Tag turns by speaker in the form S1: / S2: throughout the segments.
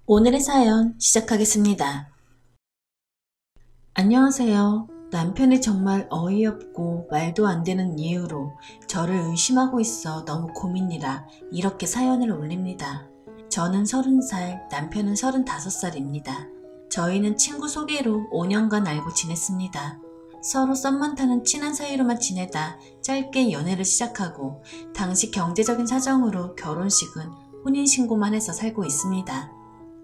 S1: 오늘의 사연 시작하겠습니다. 안녕하세요. 남편이 정말 어이없고 말도 안 되는 이유로 저를 의심하고 있어 너무 고민이라 이렇게 사연을 올립니다. 저는 30살, 남편은 35살입니다. 저희는 친구 소개로 5년간 알고 지냈습니다. 서로 썸만 타는 친한 사이로만 지내다 짧게 연애를 시작하고 당시 경제적인 사정으로 결혼식은 혼인신고만 해서 살고 있습니다.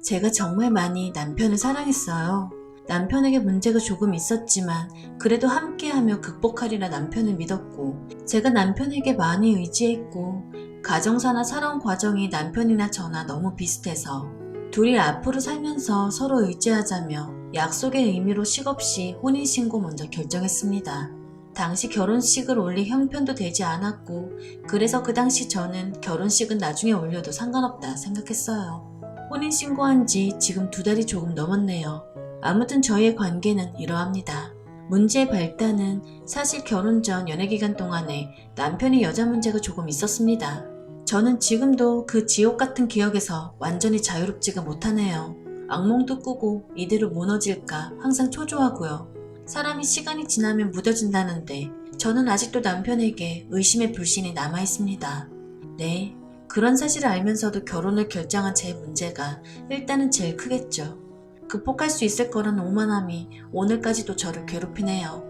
S1: 제가 정말 많이 남편을 사랑했어요. 남편에게 문제가 조금 있었지만 그래도 함께하며 극복하리라 남편을 믿었고, 제가 남편에게 많이 의지했고, 가정사나 살아온 과정이 남편이나 저나 너무 비슷해서 둘이 앞으로 살면서 서로 의지하자며 약속의 의미로 식없이 혼인신고 먼저 결정했습니다. 당시 결혼식을 올릴 형편도 되지 않았고, 그래서 그 당시 저는 결혼식은 나중에 올려도 상관없다 생각했어요. 혼인신고한 지 지금 2달이 조금 넘었네요. 아무튼 저희의 관계는 이러합니다. 문제의 발단은 사실 결혼 전 연애 기간 동안에 남편이 여자 문제가 조금 있었습니다. 저는 지금도 그 지옥 같은 기억에서 완전히 자유롭지가 못하네요. 악몽도 꾸고 이대로 무너질까 항상 초조하고요. 사람이 시간이 지나면 무뎌진다는데 저는 아직도 남편에게 의심의 불신이 남아있습니다. 네. 그런 사실을 알면서도 결혼을 결정한 제 문제가 일단은 제일 크겠죠. 극복할 수 있을 거란 오만함이 오늘까지도 저를 괴롭히네요.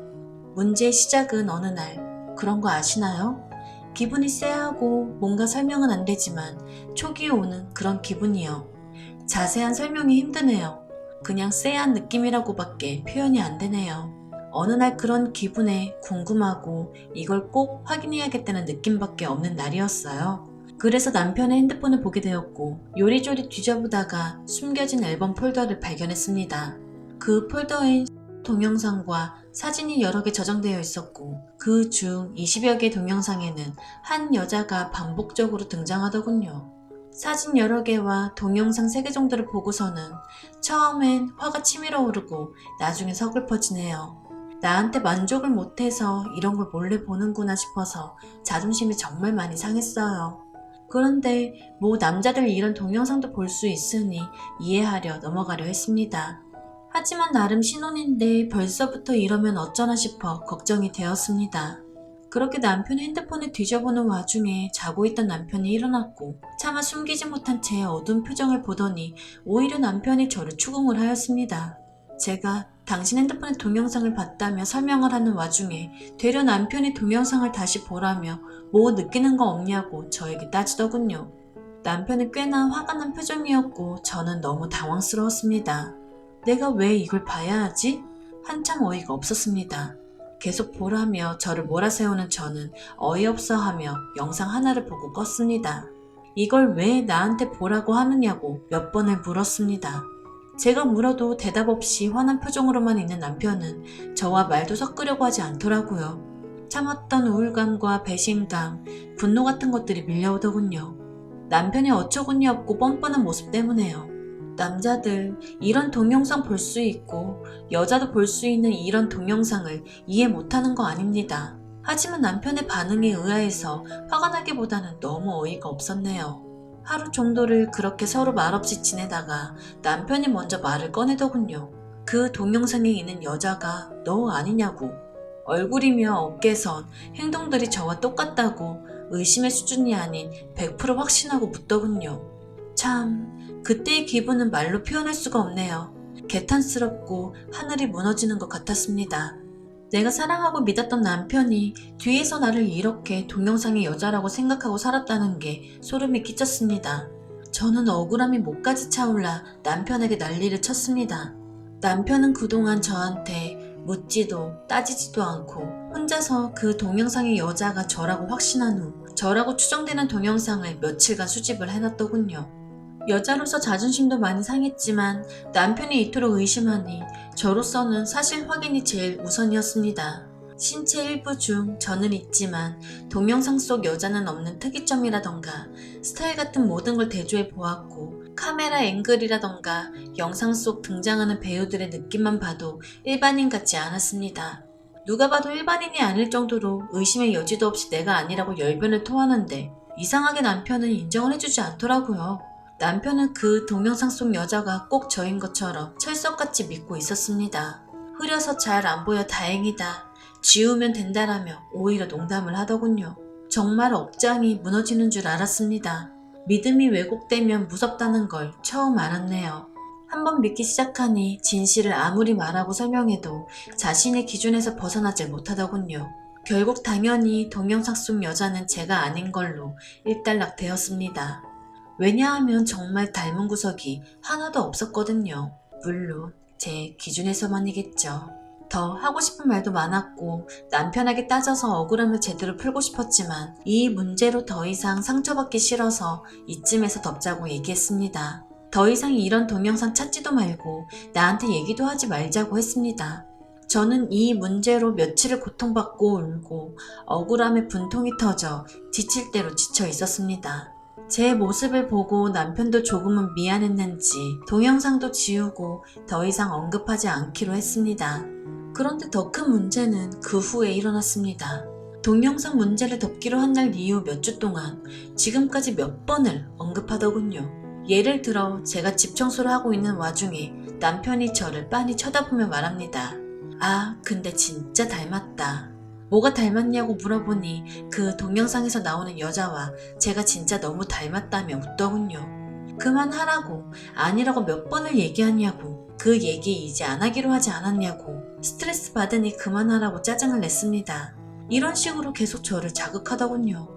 S1: 문제의 시작은 어느 날, 그런 거 아시나요? 기분이 쎄하고 뭔가 설명은 안 되지만 초기에 오는 그런 기분이요. 자세한 설명이 힘드네요. 그냥 쎄한 느낌이라고밖에 표현이 안 되네요. 어느 날 그런 기분에 궁금하고 이걸 꼭 확인해야겠다는 느낌밖에 없는 날이었어요. 그래서 남편의 핸드폰을 보게 되었고, 요리조리 뒤져보다가 숨겨진 앨범 폴더를 발견했습니다. 그 폴더엔 동영상과 사진이 여러 개 저장되어 있었고, 그 중 20여 개 동영상에는 한 여자가 반복적으로 등장하더군요. 사진 여러 개와 동영상 3개 정도를 보고서는 처음엔 화가 치밀어 오르고 나중에 서글퍼지네요. 나한테 만족을 못해서 이런 걸 몰래 보는구나 싶어서 자존심이 정말 많이 상했어요. 그런데 뭐 남자들 이런 동영상도 볼 수 있으니 이해하려 넘어가려 했습니다. 하지만 나름 신혼인데 벌써부터 이러면 어쩌나 싶어 걱정이 되었습니다. 그렇게 남편의 핸드폰을 뒤져보는 와중에 자고 있던 남편이 일어났고, 차마 숨기지 못한 제 어두운 표정을 보더니 오히려 남편이 저를 추궁을 하였습니다. 제가 당신 핸드폰의 동영상을 봤다며 설명을 하는 와중에 되려 남편이 동영상을 다시 보라며 뭐 느끼는 거 없냐고 저에게 따지더군요. 남편은 꽤나 화가 난 표정이었고 저는 너무 당황스러웠습니다. 내가 왜 이걸 봐야 하지? 한참 어이가 없었습니다. 계속 보라며 저를 몰아세우는 저는 어이없어 하며 영상 하나를 보고 껐습니다. 이걸 왜 나한테 보라고 하느냐고 몇 번을 물었습니다. 제가 물어도 대답 없이 화난 표정으로만 있는 남편은 저와 말도 섞으려고 하지 않더라고요. 참았던 우울감과 배신감, 분노 같은 것들이 밀려오더군요. 남편이 어처구니 없고 뻔뻔한 모습 때문에요. 남자들 이런 동영상 볼 수 있고 여자도 볼 수 있는 이런 동영상을 이해 못하는 거 아닙니다. 하지만 남편의 반응에 의아해서 화가 나기보다는 너무 어이가 없었네요. 하루 정도를 그렇게 서로 말없이 지내다가 남편이 먼저 말을 꺼내더군요. 그 동영상에 있는 여자가 너 아니냐고. 얼굴이며 어깨선, 행동들이 저와 똑같다고 의심의 수준이 아닌 100% 확신하고 묻더군요. 참, 그때의 기분은 말로 표현할 수가 없네요. 개탄스럽고 하늘이 무너지는 것 같았습니다. 내가 사랑하고 믿었던 남편이 뒤에서 나를 이렇게 동영상의 여자라고 생각하고 살았다는 게 소름이 끼쳤습니다. 저는 억울함이 목까지 차올라 남편에게 난리를 쳤습니다. 남편은 그동안 저한테 묻지도 따지지도 않고 혼자서 그 동영상의 여자가 저라고 확신한 후 저라고 추정되는 동영상을 며칠간 수집을 해놨더군요. 여자로서 자존심도 많이 상했지만 남편이 이토록 의심하니 저로서는 사실 확인이 제일 우선이었습니다. 신체 일부 중 저는 있지만 동영상 속 여자는 없는 특이점이라던가 스타일 같은 모든 걸 대조해 보았고, 카메라 앵글이라던가 영상 속 등장하는 배우들의 느낌만 봐도 일반인 같지 않았습니다. 누가 봐도 일반인이 아닐 정도로 의심의 여지도 없이 내가 아니라고 열변을 토하는데 이상하게 남편은 인정을 해주지 않더라고요. 남편은 그 동영상 속 여자가 꼭 저인 것처럼 철석같이 믿고 있었습니다. 흐려서 잘 안 보여 다행이다. 지우면 된다라며 오히려 농담을 하더군요. 정말 억장이 무너지는 줄 알았습니다. 믿음이 왜곡되면 무섭다는 걸 처음 알았네요. 한번 믿기 시작하니 진실을 아무리 말하고 설명해도 자신의 기준에서 벗어나질 못하더군요. 결국 당연히 동영상 속 여자는 제가 아닌 걸로 일단락 되었습니다. 왜냐하면 정말 닮은 구석이 하나도 없었거든요. 물론 제 기준에서만이겠죠. 더 하고 싶은 말도 많았고 남편에게 따져서 억울함을 제대로 풀고 싶었지만 이 문제로 더 이상 상처받기 싫어서 이쯤에서 덮자고 얘기했습니다. 더 이상 이런 동영상 찾지도 말고 나한테 얘기도 하지 말자고 했습니다. 저는 이 문제로 며칠을 고통받고 울고 억울함에 분통이 터져 지칠 대로 지쳐 있었습니다. 제 모습을 보고 남편도 조금은 미안했는지 동영상도 지우고 더 이상 언급하지 않기로 했습니다. 그런데 더 큰 문제는 그 후에 일어났습니다. 동영상 문제를 덮기로 한 날 이후 몇 주 동안 지금까지 몇 번을 언급하더군요. 예를 들어 제가 집 청소를 하고 있는 와중에 남편이 저를 빤히 쳐다보며 말합니다. 아, 근데 진짜 닮았다. 뭐가 닮았냐고 물어보니 그 동영상에서 나오는 여자와 제가 진짜 너무 닮았다며 웃더군요. 그만하라고, 아니라고 몇 번을 얘기하냐고, 그 얘기 이제 안 하기로 하지 않았냐고, 스트레스 받으니 그만하라고 짜증을 냈습니다. 이런 식으로 계속 저를 자극하더군요.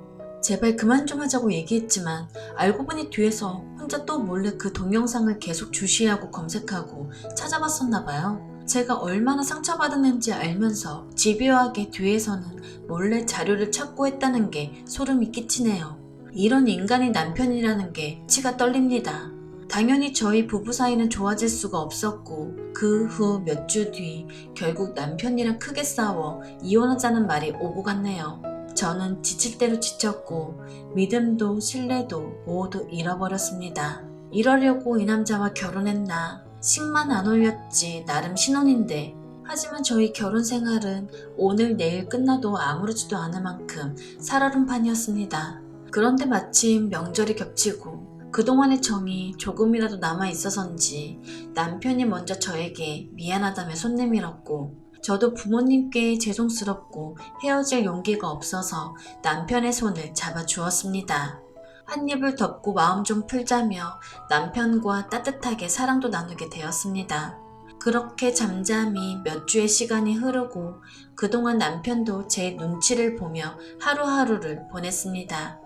S1: 제발 그만 좀 하자고 얘기했지만 알고 보니 뒤에서 혼자 또 몰래 그 동영상을 계속 주시하고 검색하고 찾아봤었나 봐요. 제가 얼마나 상처받았는지 알면서 집요하게 뒤에서는 몰래 자료를 찾고 했다는 게 소름이 끼치네요. 이런 인간이 남편이라는 게 치가 떨립니다. 당연히 저희 부부 사이는 좋아질 수가 없었고 그 후 몇 주 뒤 결국 남편이랑 크게 싸워 이혼하자는 말이 오고 갔네요. 저는 지칠 대로 지쳤고 믿음도 신뢰도 모두 잃어버렸습니다. 이러려고 이 남자와 결혼했나? 식만 안 올렸지 나름 신혼인데. 하지만 저희 결혼 생활은 오늘 내일 끝나도 아무렇지도 않을 만큼 살얼음판이었습니다. 그런데 마침 명절이 겹치고 그동안의 정이 조금이라도 남아있어서인지 남편이 먼저 저에게 미안하다며 손 내밀었고 저도 부모님께 죄송스럽고 헤어질 용기가 없어서 남편의 손을 잡아주었습니다. 한 입을 덮고 마음 좀 풀자며 남편과 따뜻하게 사랑도 나누게 되었습니다. 그렇게 잠잠히 몇 주의 시간이 흐르고 그동안 남편도 제 눈치를 보며 하루하루를 보냈습니다.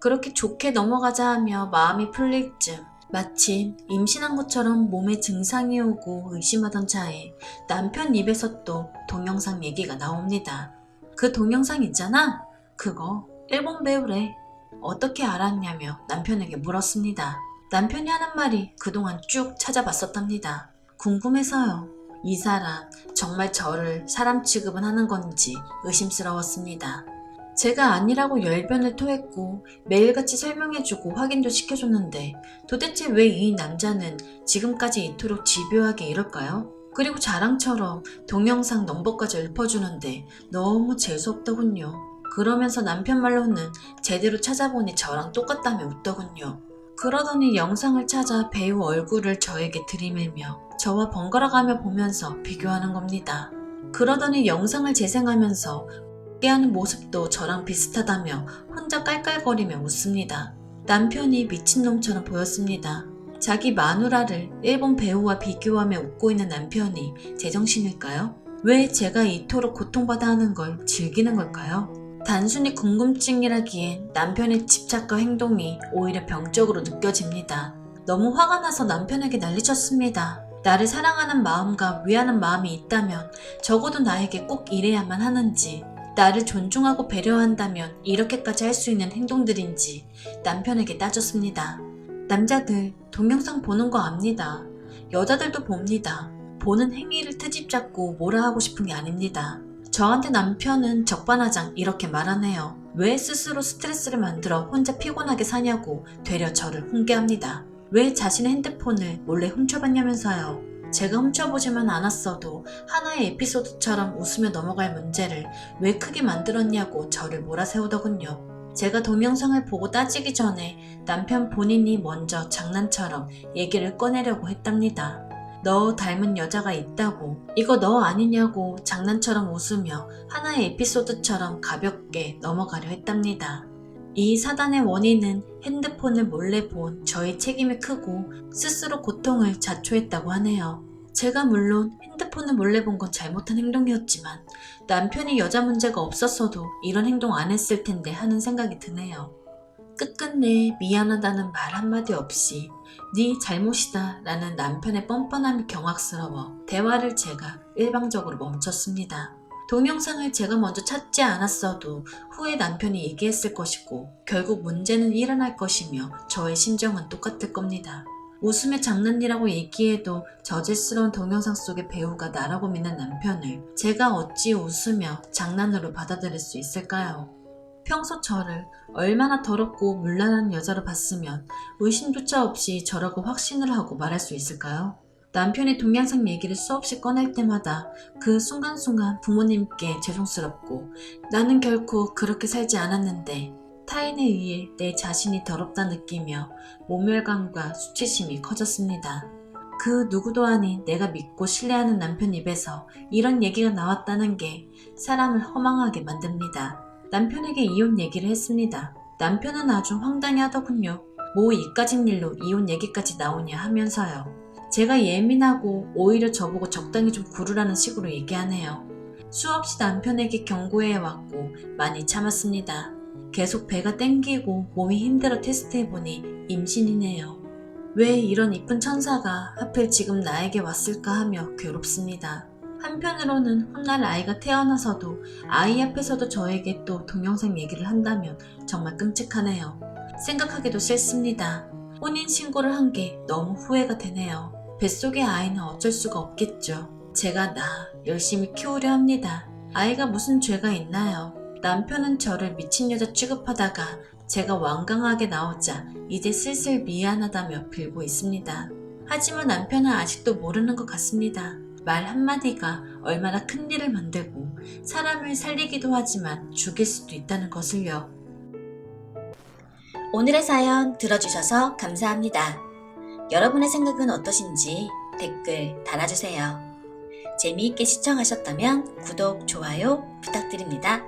S1: 그렇게 좋게 넘어가자 하며 마음이 풀릴 즈음 마침 임신한 것처럼 몸에 증상이 오고 의심하던 차에 남편 입에서 또 동영상 얘기가 나옵니다. 그 동영상 있잖아? 그거 일본 배우래. 어떻게 알았냐며 남편에게 물었습니다. 남편이 하는 말이 그동안 쭉 찾아봤었답니다. 궁금해서요. 이 사람 정말 저를 사람 취급은 하는 건지 의심스러웠습니다. 제가 아니라고 열변을 토했고 매일같이 설명해주고 확인도 시켜줬는데 도대체 왜 이 남자는 지금까지 이토록 집요하게 이럴까요? 그리고 자랑처럼 동영상 넘버까지 읊어주는데 너무 재수없더군요. 그러면서 남편 말로는 제대로 찾아보니 저랑 똑같다며 웃더군요. 그러더니 영상을 찾아 배우 얼굴을 저에게 들이밀며 저와 번갈아가며 보면서 비교하는 겁니다. 그러더니 영상을 재생하면서 하는 모습도 저랑 비슷하다며 혼자 깔깔거리며 웃습니다. 남편이 미친놈처럼 보였습니다. 자기 마누라를 일본 배우와 비교하며 웃고 있는 남편이 제정신일까요? 왜 제가 이토록 고통받아 하는 걸 즐기는 걸까요? 단순히 궁금증이라기엔 남편의 집착과 행동이 오히려 병적으로 느껴집니다. 너무 화가 나서 남편에게 난리쳤습니다. 나를 사랑하는 마음과 위하는 마음이 있다면 적어도 나에게 꼭 이래야만 하는지, 나를 존중하고 배려한다면 이렇게까지 할 수 있는 행동들인지 남편에게 따졌습니다. 남자들 동영상 보는 거 압니다. 여자들도 봅니다. 보는 행위를 트집 잡고 뭐라 하고 싶은 게 아닙니다. 저한테 남편은 적반하장 이렇게 말하네요. 왜 스스로 스트레스를 만들어 혼자 피곤하게 사냐고 되려 저를 훈계합니다. 왜 자신의 핸드폰을 몰래 훔쳐봤냐면서요. 제가 훔쳐보지만 않았어도 하나의 에피소드처럼 웃으며 넘어갈 문제를 왜 크게 만들었냐고 저를 몰아세우더군요. 제가 동영상을 보고 따지기 전에 남편 본인이 먼저 장난처럼 얘기를 꺼내려고 했답니다. 너 닮은 여자가 있다고, 이거 너 아니냐고 장난처럼 웃으며 하나의 에피소드처럼 가볍게 넘어가려 했답니다. 이 사단의 원인은 핸드폰을 몰래 본 저의 책임이 크고 스스로 고통을 자초했다고 하네요. 제가 물론 핸드폰을 몰래 본 건 잘못한 행동이었지만 남편이 여자 문제가 없었어도 이런 행동 안 했을 텐데 하는 생각이 드네요. 끝끝내 미안하다는 말 한마디 없이 네 잘못이다 라는 남편의 뻔뻔함이 경악스러워 대화를 제가 일방적으로 멈췄습니다. 동영상을 제가 먼저 찾지 않았어도 후에 남편이 얘기했을 것이고 결국 문제는 일어날 것이며 저의 심정은 똑같을 겁니다. 웃으며 장난이라고 얘기해도 저질스러운 동영상 속의 배우가 나라고 믿는 남편을 제가 어찌 웃으며 장난으로 받아들일 수 있을까요? 평소 저를 얼마나 더럽고 문란한 여자로 봤으면 의심조차 없이 저라고 확신을 하고 말할 수 있을까요? 남편이 동영상 얘기를 수없이 꺼낼 때마다 그 순간순간 부모님께 죄송스럽고 나는 결코 그렇게 살지 않았는데 타인에 의해 내 자신이 더럽다 느끼며 모멸감과 수치심이 커졌습니다. 그 누구도 아닌 내가 믿고 신뢰하는 남편 입에서 이런 얘기가 나왔다는 게 사람을 허망하게 만듭니다. 남편에게 이혼 얘기를 했습니다. 남편은 아주 황당해 하더군요. 뭐 이까진 일로 이혼 얘기까지 나오냐 하면서요. 제가 예민하고 오히려 저보고 적당히 좀 구르라는 식으로 얘기하네요. 수없이 남편에게 경고해왔고 많이 참았습니다. 계속 배가 땡기고 몸이 힘들어 테스트해보니 임신이네요. 왜 이런 이쁜 천사가 하필 지금 나에게 왔을까 하며 괴롭습니다. 한편으로는 훗날 아이가 태어나서도 아이 앞에서도 저에게 또 동영상 얘기를 한다면 정말 끔찍하네요. 생각하기도 싫습니다. 혼인신고를 한 게 너무 후회가 되네요. 뱃속의 아이는 어쩔 수가 없겠죠. 제가 열심히 키우려 합니다. 아이가 무슨 죄가 있나요? 남편은 저를 미친 여자 취급하다가 제가 완강하게 나오자 이제 슬슬 미안하다며 빌고 있습니다. 하지만 남편은 아직도 모르는 것 같습니다. 말 한마디가 얼마나 큰 일을 만들고 사람을 살리기도 하지만 죽일 수도 있다는 것을요. 오늘의 사연 들어주셔서 감사합니다. 여러분의 생각은 어떠신지 댓글 달아주세요. 재미있게 시청하셨다면 구독, 좋아요 부탁드립니다.